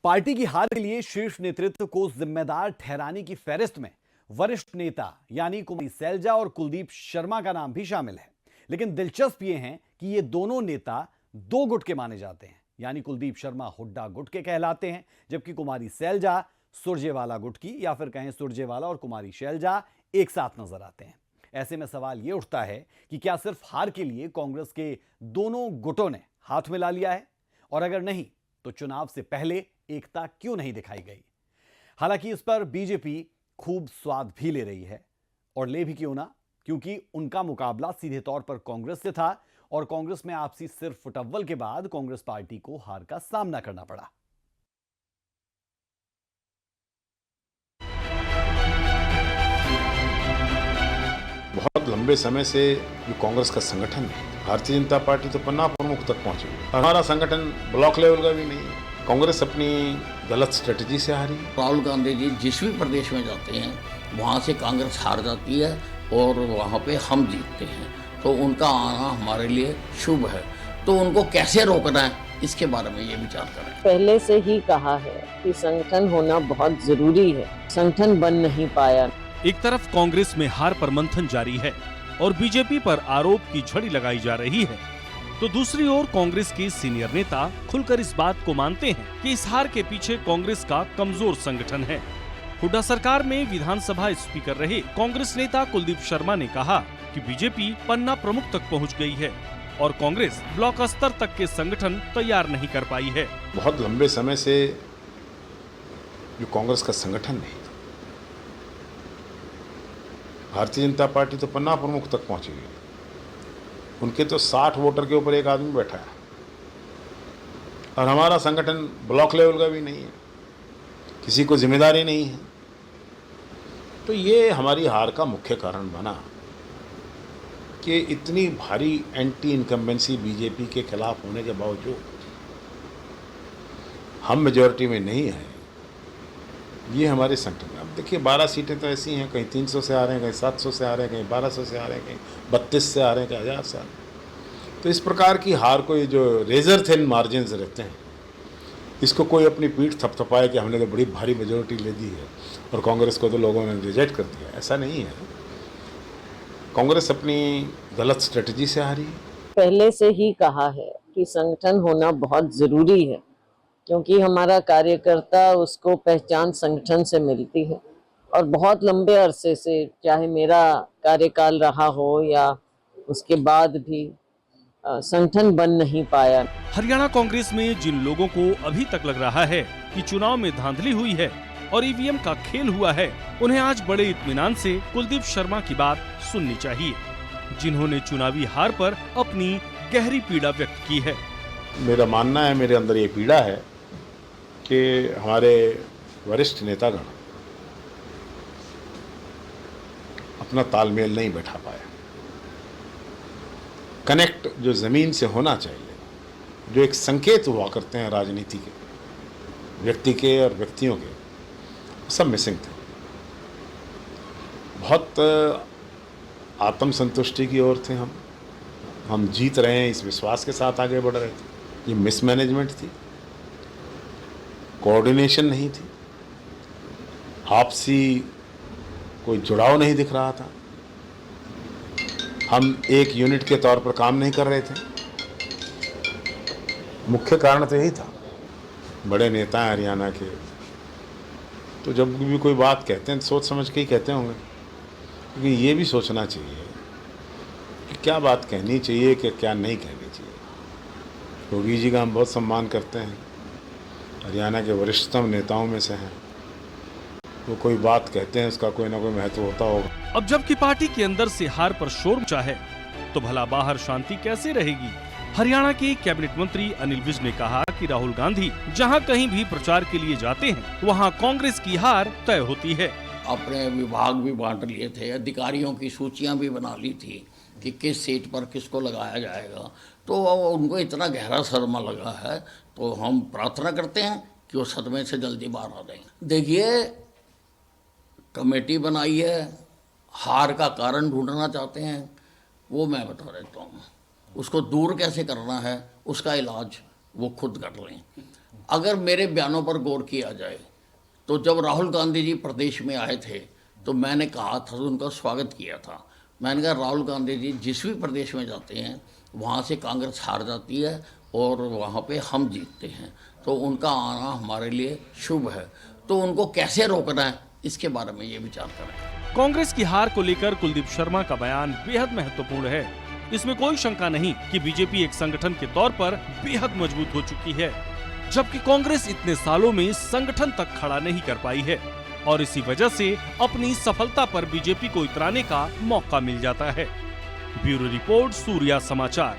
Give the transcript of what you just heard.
Party की हार के लिए शीर्ष नेतृत्व को जिम्मेदार ठहराने की फहरिस्त में वरिष्ठ नेता यानी कुमारी सैलजा और कुलदीप शर्मा का नाम भी शामिल है। लेकिन दिलचस्प ये है कि ये दोनों नेता दो गुट के माने जाते हैं, यानी कुलदीप शर्मा हुड्डा गुट के कहलाते हैं, जबकि कुमारी सैलजा सुरजेवाला गुट की, या फिर कहें सुरजेवाला और कुमारी सैलजा एक साथ नजर आते हैं। ऐसे में सवाल यह उठता है कि क्या सिर्फ हार के लिए कांग्रेस के दोनों गुटों ने हाथ मिला लिया है, और अगर नहीं तो चुनाव से पहले एकता क्यों नहीं दिखाई गई। हालांकि इस पर बीजेपी खूब स्वाद भी ले रही है, और ले भी क्यों ना, क्योंकि उनका मुकाबला सीधे तौर पर कांग्रेस से था और कांग्रेस में आपसी सिर फुटव्वल के बाद कांग्रेस पार्टी को हार का सामना करना पड़ा। बहुत लंबे समय से जो कांग्रेस का संगठन है, भारतीय जनता पार्टी तो पन्ना प्रमुख तक पहुंची है। हमारा संगठन ब्लॉक लेवल का भी नहीं है। कांग्रेस अपनी गलत स्ट्रेटजी से हारी। राहुल गांधी जी जिस भी प्रदेश में जाते हैं वहाँ से कांग्रेस हार जाती है और वहाँ पे हम जीतते हैं, तो उनका आना हमारे लिए शुभ है। तो उनको कैसे रोकना है, इसके बारे में ये विचार करें। पहले से ही कहा है कि संगठन होना बहुत जरूरी है, संगठन बन नहीं पाया। एक तरफ कांग्रेस में हार पर मंथन जारी है और बीजेपी पर आरोप की झड़ी लगाई जा रही है, तो दूसरी ओर कांग्रेस के सीनियर नेता खुलकर इस बात को मानते हैं कि इस हार के पीछे कांग्रेस का कमजोर संगठन है। हुड्डा सरकार में विधानसभा स्पीकर रहे कांग्रेस नेता कुलदीप शर्मा ने कहा कि बीजेपी पन्ना प्रमुख तक पहुंच गई है और कांग्रेस ब्लॉक स्तर तक के संगठन तैयार नहीं कर पाई है। बहुत लंबे समय से जो कांग्रेस का संगठन है, भारतीय जनता पार्टी तो पन्ना प्रमुख तक पहुंची गई। उनके तो 60 वोटर के ऊपर एक आदमी बैठा है, और हमारा संगठन ब्लॉक लेवल का भी नहीं है, किसी को जिम्मेदारी नहीं है। तो ये हमारी हार का मुख्य कारण बना कि इतनी भारी एंटी इनकम्बेंसी बीजेपी के खिलाफ होने के बावजूद हम मेजॉरिटी में नहीं है। ये हमारे संगठन में, अब देखिए 12 सीटें तो ऐसी हैं, कहीं 300 से आ रहे हैं, कहीं 700 से आ रहे हैं, कहीं 1200 से आ रहे हैं, कहीं 32 से आ रहे हैं, कहीं 1000 से आ रहे हैं। तो इस प्रकार की हार को, ये जो रेजर थिन मार्जिन्स रहते हैं, इसको कोई अपनी पीठ थपथपाए कि हमने तो बड़ी भारी मेजॉरिटी ले दी है और कांग्रेस को तो लोगों ने रिजेक्ट कर दिया, ऐसा नहीं है। कांग्रेस अपनी गलत स्ट्रेटजी से हारी है। पहले से ही कहा है कि संगठन होना बहुत जरूरी है, क्योंकि हमारा कार्यकर्ता उसको पहचान संगठन से मिलती है, और बहुत लंबे अरसे से, चाहे मेरा कार्यकाल रहा हो या उसके बाद भी, संगठन बन नहीं पाया। हरियाणा कांग्रेस में जिन लोगों को अभी तक लग रहा है कि चुनाव में धांधली हुई है और ईवीएम का खेल हुआ है, उन्हें आज बड़े इत्मीनान से कुलदीप शर्मा की बात सुननी चाहिए, जिन्होंने चुनावी हार पर अपनी गहरी पीड़ा व्यक्त की है। मेरा मानना है, मेरे अंदर ये पीड़ा है कि हमारे वरिष्ठ नेतागण अपना तालमेल नहीं बैठा पाया। कनेक्ट जो ज़मीन से होना चाहिए, जो एक संकेत हुआ करते हैं राजनीति के, व्यक्ति के और व्यक्तियों के, सब मिसिंग थे। बहुत आत्मसंतुष्टि की ओर थे हम जीत रहे हैं इस विश्वास के साथ आगे बढ़ रहे थे। ये मिसमैनेजमेंट थी, कोऑर्डिनेशन नहीं थी, आपसी कोई जुड़ाव नहीं दिख रहा था, हम एक यूनिट के तौर पर काम नहीं कर रहे थे। मुख्य कारण तो यही था। बड़े नेता हैं हरियाणा के, तो जब भी कोई बात कहते हैं सोच समझ के ही कहते होंगे, क्योंकि ये भी सोचना चाहिए कि क्या बात कहनी चाहिए कि क्या नहीं कहनी चाहिए। योगी जी का हम बहुत सम्मान करते हैं, हरियाणा के वरिष्ठतम नेताओं में से हैं। वो कोई बात कहते हैं, उसका कोई ना कोई महत्व होता होगा। अब जबकि पार्टी के अंदर से हार पर शोर मचा है, तो भला बाहर शांति कैसे रहेगी। हरियाणा के कैबिनेट मंत्री अनिल विज ने कहा कि राहुल गांधी जहां कहीं भी प्रचार के लिए जाते हैं, वहां कांग्रेस की हार तय होती है। अपने विभाग भी बांट लिए थे, अधिकारियों की सूचियां भी बना ली थी कि किस सीट पर किसको लगाया जाएगा। तो उनको इतना गहरा सदमा लगा है, तो हम प्रार्थना करते हैं कि वो सदमे से जल्दी बाहर आ जाएं। देखिए, कमेटी बनाई है, हार का कारण ढूंढना चाहते हैं, वो मैं बता देता हूँ। उसको दूर कैसे करना है, उसका इलाज वो खुद कर लें। अगर मेरे बयानों पर गौर किया जाए तो जब राहुल गांधी जी प्रदेश में आए थे तो मैंने कहा था, उनका स्वागत किया था। मैंने कहा राहुल गांधी जी जिस भी प्रदेश में जाते हैं वहाँ से कांग्रेस हार जाती है और वहाँ पे हम जीतते हैं, तो उनका आना हमारे लिए शुभ है। तो उनको कैसे रोकना है इसके बारे में ये विचार करें। कांग्रेस की हार को लेकर कुलदीप शर्मा का बयान बेहद महत्वपूर्ण है। इसमें कोई शंका नहीं कि बीजेपी एक संगठन के तौर पर बेहद मजबूत हो चुकी है, जबकि कांग्रेस इतने सालों में संगठन तक खड़ा नहीं कर पाई है और इसी वजह से अपनी सफलता पर बीजेपी को इतराने का मौका मिल जाता है। ब्यूरो रिपोर्ट, सूर्या समाचार।